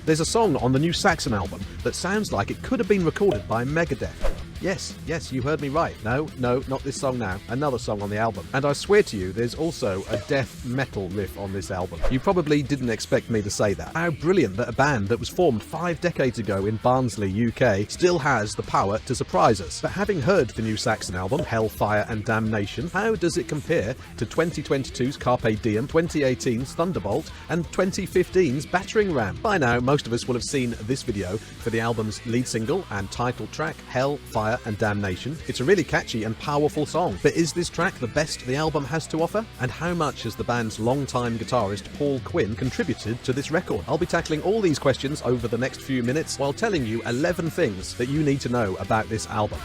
There's a song on the new Saxon album that sounds like it could have been recorded by Megadeth. Yes, you heard me right. No, not this song now. Another song on the album. And I swear to you, there's also a death metal riff on this album. You probably didn't expect me to say that. How brilliant that a band that was formed 5 decades ago in Barnsley, UK, still has the power to surprise us. But having heard the new Saxon album, Hell, Fire and Damnation, how does it compare to 2022's Carpe Diem, 2018's Thunderbolt, and 2015's Battering Ram? By now, most of us will have seen this video for the album's lead single and title track, Hell, Fire and Damnation. It's a really catchy and powerful song, but is this track the best the album has to offer? And how much has the band's longtime guitarist Paul Quinn contributed to this record? I'll be tackling all these questions over the next few minutes while telling you 11 things that you need to know about this album.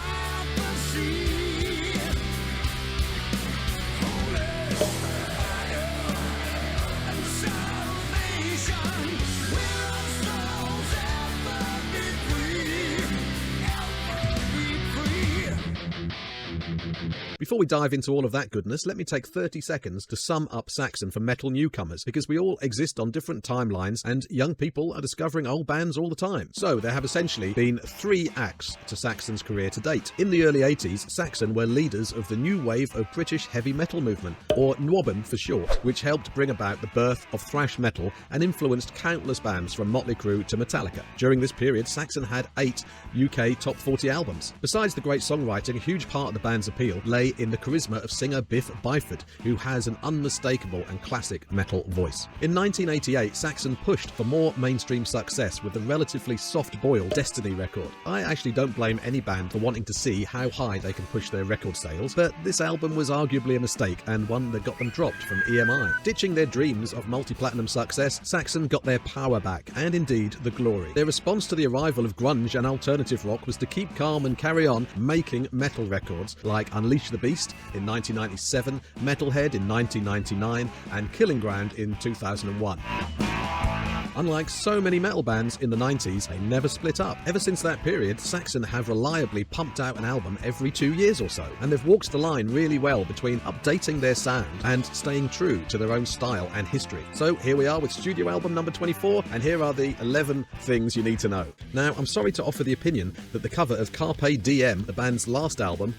Before we dive into all of that goodness, let me take 30 seconds to sum up Saxon for metal newcomers, because we all exist on different timelines and young people are discovering old bands all the time. So there have essentially been 3 acts to Saxon's career to date. In the early 80s, Saxon were leaders of the new wave of British heavy metal movement, or nwobhm for short, which helped bring about the birth of thrash metal and influenced countless bands from Motley Crue to Metallica. During this period, Saxon had 8 UK top 40 albums. Besides the great songwriting, a huge part of the band's appeal lay in the charisma of singer Biff Byford, who has an unmistakable and classic metal voice. In 1988, Saxon pushed for more mainstream success with the relatively soft-boiled Destiny record. I actually don't blame any band for wanting to see how high they can push their record sales, but this album was arguably a mistake and one that got them dropped from EMI. Ditching their dreams of multi-platinum success, Saxon got their power back, and indeed the glory. Their response to the arrival of grunge and alternative rock was to keep calm and carry on making metal records like Unleash the Beast in 1997, Metalhead in 1999, and Killing Ground in 2001. Unlike so many metal bands in the 90s, they never split up. Ever since that period, Saxon have reliably pumped out an album every 2 years or so, and they've walked the line really well between updating their sound and staying true to their own style and history. So here we are with studio album number 24, and here are the 11 things you need to know. Now, I'm sorry to offer the opinion that the cover of Carpe Diem, the band's last album,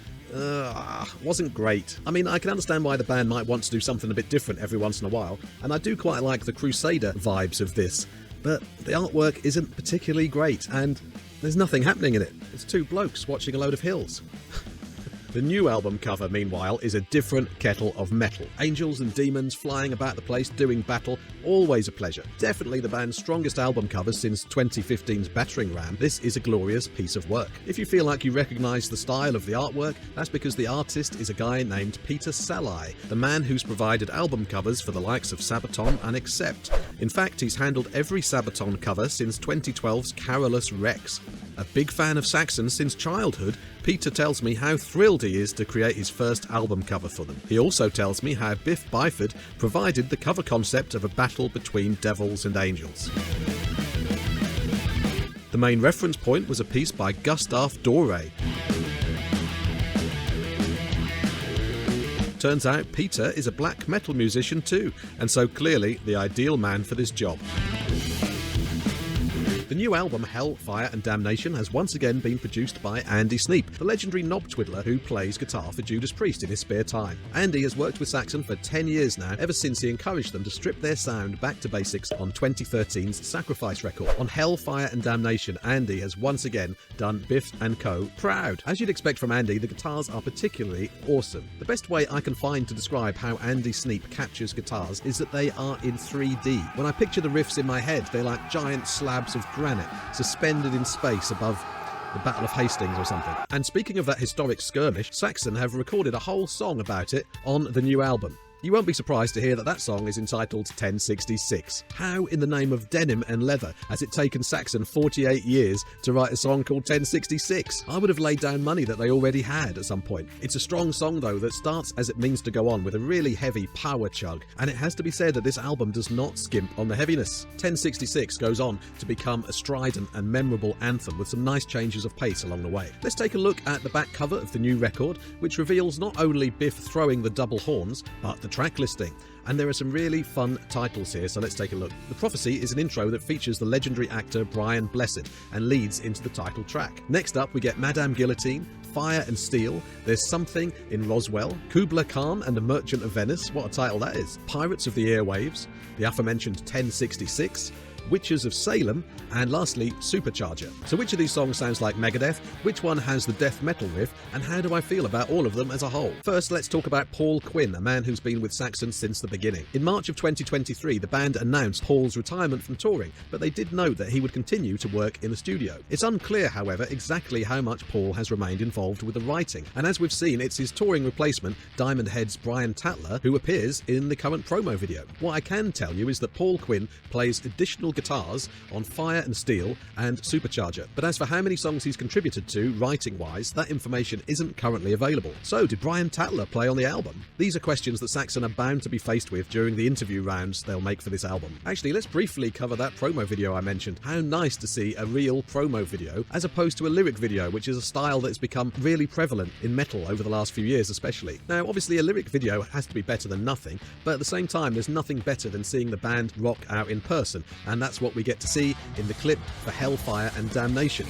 wasn't great. I mean, I can understand why the band might want to do something a bit different every once in a while, and I do quite like the Crusader vibes of this, but the artwork isn't particularly great, and there's nothing happening in it. It's 2 blokes watching a load of hills. The new album cover, meanwhile, is a different kettle of metal. Angels and demons flying about the place doing battle, always a pleasure. Definitely the band's strongest album cover since 2015's Battering Ram. This is a glorious piece of work. If you feel like you recognise the style of the artwork, that's because the artist is a guy named Peter Salai, the man who's provided album covers for the likes of Sabaton and Accept. In fact, he's handled every Sabaton cover since 2012's Carolus Rex. A big fan of Saxon since childhood, Peter tells me how thrilled he is to create his first album cover for them. He also tells me how Biff Byford provided the cover concept of a battle between devils and angels. The main reference point was a piece by Gustave Doré. Turns out Peter is a black metal musician too, and so clearly the ideal man for this job. The new album, Hell, Fire and Damnation, has once again been produced by Andy Sneap, the legendary knob twiddler who plays guitar for Judas Priest in his spare time. Andy has worked with Saxon for 10 years now, ever since he encouraged them to strip their sound back to basics on 2013's Sacrifice record. On Hell, Fire and Damnation, Andy has once again done Biff & Co. proud. As you'd expect from Andy, the guitars are particularly awesome. The best way I can find to describe how Andy Sneap captures guitars is that they are in 3D. When I picture the riffs in my head, they're like giant slabs of granite suspended in space above the Battle of Hastings or something. And speaking of that historic skirmish, Saxon have recorded a whole song about it on the new album. You won't be surprised to hear that that song is entitled 1066. How in the name of denim and leather has it taken Saxon 48 years to write a song called 1066? I would have laid down money that they already had at some point. It's a strong song though that starts as it means to go on with a really heavy power chug, and it has to be said that this album does not skimp on the heaviness. 1066 goes on to become a strident and memorable anthem with some nice changes of pace along the way. Let's take a look at the back cover of the new record, which reveals not only Biff throwing the double horns, but the track listing. And there are some really fun titles here, so let's take a look. The Prophecy is an intro that features the legendary actor Brian Blessed and leads into the title track. Next up we get Madame Guillotine, Fire and Steel, There's Something in Roswell, Kubla Khan and the Merchant of Venice, what a title that is, Pirates of the Airwaves, the aforementioned 1066, Witches of Salem, and lastly Supercharger. So which of these songs sounds like Megadeth, which one has the death metal riff, and how do I feel about all of them as a whole? First, let's talk about Paul Quinn, a man who's been with Saxon since the beginning. In March of 2023, the band announced Paul's retirement from touring, but they did note that he would continue to work in the studio. It's unclear, however, exactly how much Paul has remained involved with the writing, and as we've seen, it's his touring replacement, Diamond Head's Brian Tatler, who appears in the current promo video. What I can tell you is that Paul Quinn plays additional guitars on Fire and Steel and Supercharger, but as for how many songs he's contributed to writing-wise, that information isn't currently available. So did Brian Tatler play on the album? These are questions that Saxon are bound to be faced with during the interview rounds they'll make for this album. Actually, let's briefly cover that promo video I mentioned. How nice to see a real promo video as opposed to a lyric video, which is a style that's become really prevalent in metal over the last few years especially. Now obviously a lyric video has to be better than nothing, but at the same time there's nothing better than seeing the band rock out in person, and that's what we get to see in the clip for Hellfire and Damnation.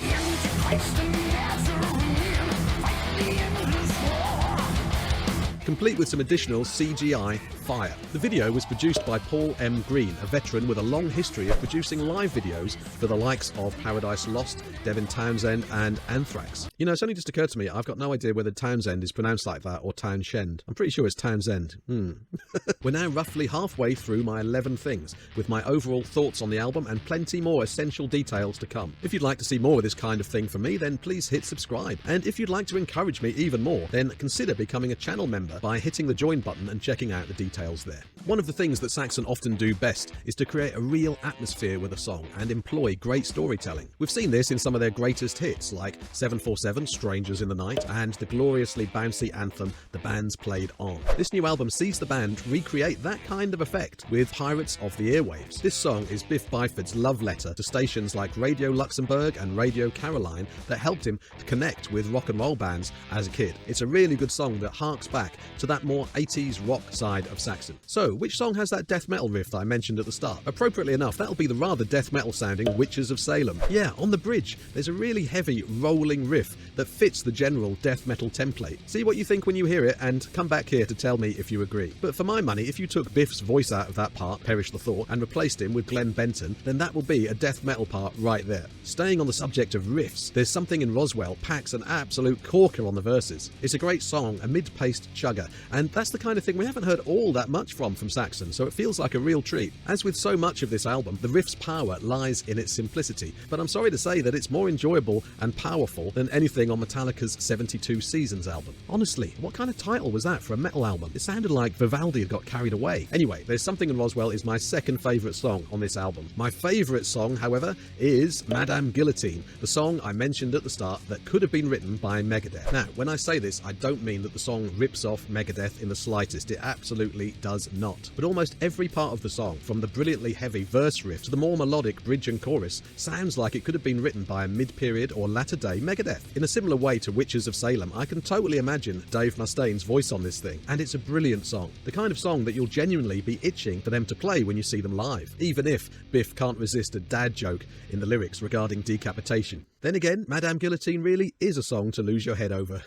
Complete with some additional CGI fire. The video was produced by Paul M. Green, a veteran with a long history of producing live videos for the likes of Paradise Lost, Devin Townsend and Anthrax. You know, it's only just occurred to me, I've got no idea whether Townsend is pronounced like that or Townshend. I'm pretty sure it's Townsend. We're now roughly halfway through my 11 things, with my overall thoughts on the album and plenty more essential details to come. If you'd like to see more of this kind of thing from me, then please hit subscribe. And if you'd like to encourage me even more, then consider becoming a channel member by hitting the join button and checking out the details there. One of the things that Saxon often do best is to create a real atmosphere with a song and employ great storytelling. We've seen this in some of their greatest hits like 747, Strangers in the Night, and the gloriously bouncy anthem The Band's Played On. This new album sees the band recreate that kind of effect with Pirates of the Airwaves. This song is Biff Byford's love letter to stations like Radio Luxembourg and Radio Caroline that helped him to connect with rock and roll bands as a kid. It's a really good song that harks back to that more 80s rock side of Saxon. So, which song has that death metal riff that I mentioned at the start? Appropriately enough, that'll be the rather death metal sounding Witches of Salem. Yeah, on the bridge, there's a really heavy rolling riff that fits the general death metal template. See what you think when you hear it and come back here to tell me if you agree. But for my money, if you took Biff's voice out of that part, perish the thought, and replaced him with Glenn Benton, then that will be a death metal part right there. Staying on the subject of riffs, There's Something in Roswell packs an absolute corker on the verses. It's a great song, a mid-paced chugger, and that's the kind of thing we haven't heard all that much from Saxon, so it feels like a real treat. As with so much of this album, the riff's power lies in its simplicity, but I'm sorry to say that it's more enjoyable and powerful than anything on Metallica's 72 Seasons album. Honestly, what kind of title was that for a metal album? It sounded like Vivaldi had got carried away. Anyway, There's Something in Roswell is my second favourite song on this album. My favourite song, however, is Madame Guillotine, the song I mentioned at the start that could have been written by Megadeth. Now, when I say this, I don't mean that the song rips off Megadeth in the slightest. It absolutely does not. But almost every part of the song, from the brilliantly heavy verse riff to the more melodic bridge and chorus, sounds like it could have been written by a mid-period or latter-day Megadeth. In a similar way to Witches of Salem, I can totally imagine Dave Mustaine's voice on this thing, and it's a brilliant song. The kind of song that you'll genuinely be itching for them to play when you see them live, even if Biff can't resist a dad joke in the lyrics regarding decapitation. Then again, Madame Guillotine really is a song to lose your head over.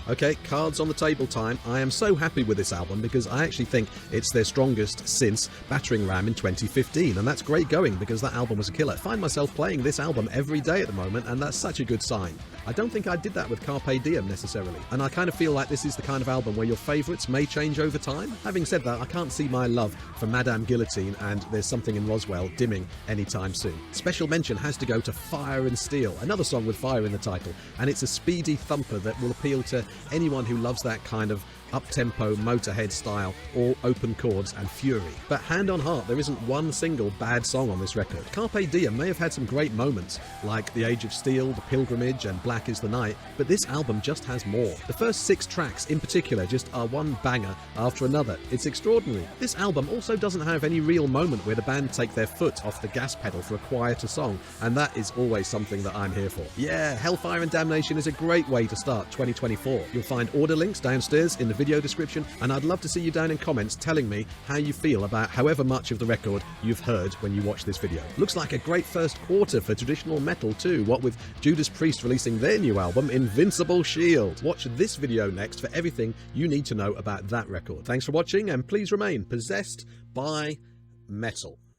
Okay, cards on the table time. I am so happy with this album because I actually think it's their strongest since Battering Ram in 2015, and that's great going because that album was a killer. I find myself playing this album every day at the moment, and that's such a good sign. I don't think I did that with Carpe Diem necessarily, and I kind of feel like this is the kind of album where your favourites may change over time. Having said that, I can't see my love for Madame Guillotine and There's Something in Roswell dimming anytime soon. Special mention has to go to Fire and Steel, another song with fire in the title, and it's a speedy thumper that will appeal to anyone who loves that kind of up-tempo Motorhead style, all open chords and fury. But hand on heart, there isn't one single bad song on this record. Carpe Diem may have had some great moments, like The Age of Steel, The Pilgrimage and Black is the Night, but this album just has more. The first 6 tracks in particular just are one banger after another. It's extraordinary. This album also doesn't have any real moment where the band take their foot off the gas pedal for a quieter song, and that is always something that I'm here for. Yeah, Hellfire and Damnation is a great way to start 2024. You'll find order links downstairs in the video description, and I'd love to see you down in comments telling me how you feel about however much of the record you've heard when you watch this video. Looks like a great first quarter for traditional metal too, what with Judas Priest releasing their new album, Invincible Shield. Watch this video next for everything you need to know about that record. Thanks for watching, and please remain possessed by metal.